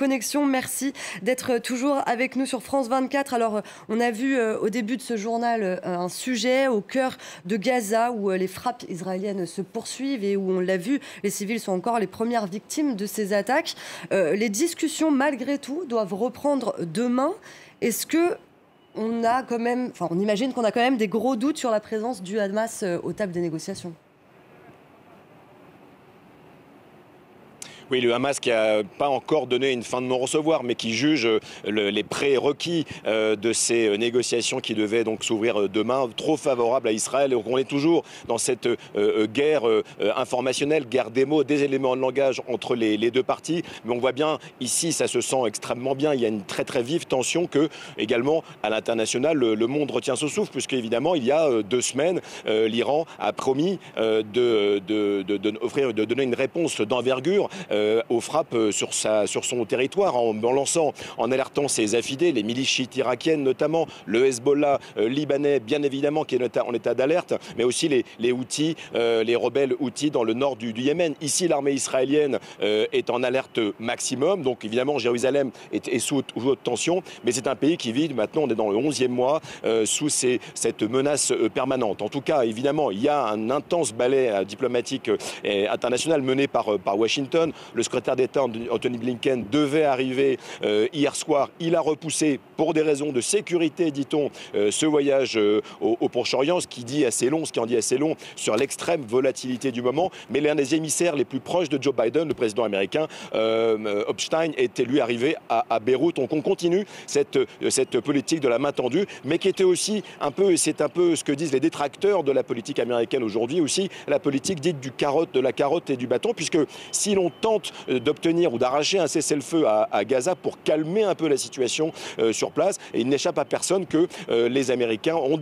connexion. Merci d'être toujours avec nous sur France 24. Alors, on a vu au début de ce journal un sujet au cœur de Gaza où les frappes israéliennes se poursuivent et où, on l'a vu, les civils sont encore les premières victimes de ces attaques. Les discussions, malgré tout, doivent reprendre demain. Est-ce que on a quand même, enfin, on imagine qu'on a quand même des gros doutes sur la présence du Hamas aux tables des négociations? Oui, le Hamas qui n'a pas encore donné une fin de non-recevoir, mais qui juge les prérequis de ces négociations qui devaient donc s'ouvrir demain trop favorables à Israël. Donc on est toujours dans cette guerre informationnelle, guerre des mots, des éléments de langage entre les deux parties. Mais on voit bien ici, ça se sent extrêmement bien. Il y a une très très vive tension que également à l'international le monde retient son souffle, puisque évidemment il y a 2 semaines, l'Iran a promis de donner une réponse d'envergure aux frappes sur son territoire en lançant, en alertant ses affidés, les milices chiites irakiennes notamment, le Hezbollah libanais bien évidemment qui est en état d'alerte, mais aussi les Houthis, les rebelles Houthis dans le nord du Yémen. Ici, l'armée israélienne est en alerte maximum, donc évidemment Jérusalem est sous haute tension, mais c'est un pays qui vit maintenant, on est dans le 11e mois, sous cette menace permanente. En tout cas, évidemment, il y a un intense balai diplomatique international mené par Washington. Le secrétaire d'État Anthony Blinken devait arriver hier soir. Il a repoussé pour des raisons de sécurité, dit-on, ce voyage au Proche-Orient, ce qui en dit assez long sur l'extrême volatilité du moment. Mais l'un des émissaires les plus proches de Joe Biden, le président américain, Epstein, était lui arrivé à Beyrouth. Donc on continue cette politique de la main tendue, mais qui était aussi c'est un peu ce que disent les détracteurs de la politique américaine aujourd'hui, aussi la politique dite de la carotte et du bâton, puisque si l'on tente d'obtenir ou d'arracher un cessez-le-feu à Gaza pour calmer un peu la situation sur place, et il n'échappe à personne que les Américains ont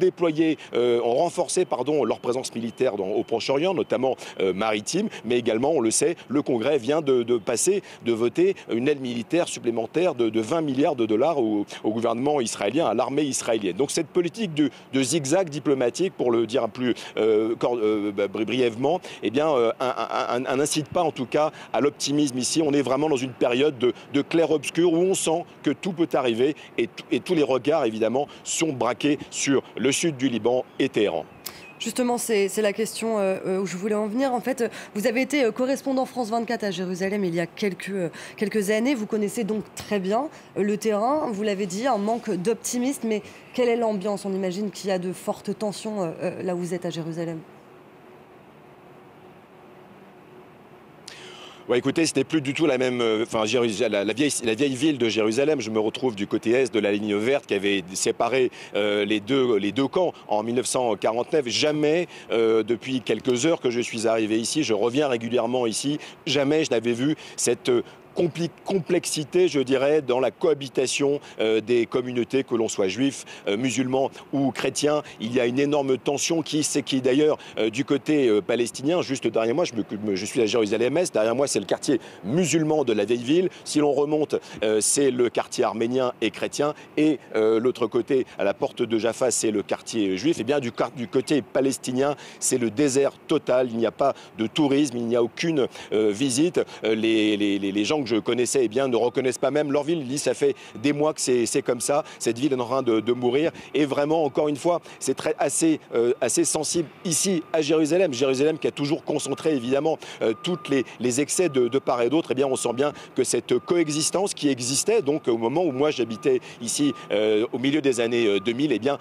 renforcé leur présence militaire au Proche-Orient, notamment maritime, mais également, on le sait, le Congrès vient de voter une aide militaire supplémentaire de 20 milliards de dollars au gouvernement israélien, à l'armée israélienne. Donc cette politique de zigzag diplomatique, pour le dire plus brièvement, eh bien, n'incite pas en tout cas à l'optimisme ici. On est vraiment dans une période de clair-obscur où on sent que tout peut arriver et tous les regards évidemment sont braqués sur le sud du Liban et Téhéran. Justement, c'est la question où je voulais en venir. En fait, vous avez été correspondant France 24 à Jérusalem il y a quelques années. Vous connaissez donc très bien le terrain. Vous l'avez dit, un manque d'optimisme. Mais quelle est l'ambiance? On imagine qu'il y a de fortes tensions là où vous êtes à Jérusalem. Ouais, écoutez, c'était plus du tout la même. La vieille ville de Jérusalem. Je me retrouve du côté est de la ligne verte qui avait séparé les deux camps en 1949. Jamais, depuis quelques heures que je suis arrivé ici, je reviens régulièrement ici. Jamais je n'avais vu cette complexité, je dirais, dans la cohabitation des communautés, que l'on soit juif, musulman ou chrétien. Il y a une énorme tension qui d'ailleurs du côté palestinien. Juste derrière moi, je suis à Jérusalem-Est. Derrière moi, c'est le quartier musulman de la vieille ville. Si l'on remonte, c'est le quartier arménien et chrétien. Et l'autre côté, à la porte de Jaffa, c'est le quartier juif. Et bien du côté palestinien, c'est le désert total. Il n'y a pas de tourisme, il n'y a aucune visite. Les gens que je connaissais ne reconnaissent pas même leur ville. Ils disent ça fait des mois que c'est comme ça. Cette ville est en train de mourir. Et vraiment, encore une fois, c'est assez sensible ici à Jérusalem. Jérusalem qui a toujours concentré évidemment tous les excès de part et d'autre. Eh bien, on sent bien que cette coexistence qui existait donc au moment où moi j'habitais ici au milieu des années 2000, eh bien,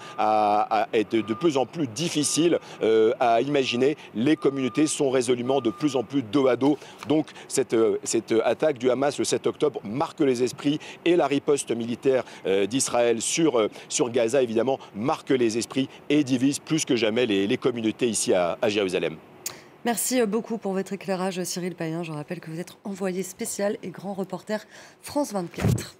est de plus en plus difficile à imaginer. Les communautés sont résolument de plus en plus dos à dos. Donc cette attaque du Hamas le 7 octobre marque les esprits et la riposte militaire d'Israël sur Gaza, évidemment, marque les esprits et divise plus que jamais les communautés ici à Jérusalem. Merci beaucoup pour votre éclairage, Cyril Payen. Je rappelle que vous êtes envoyé spécial et grand reporter France 24.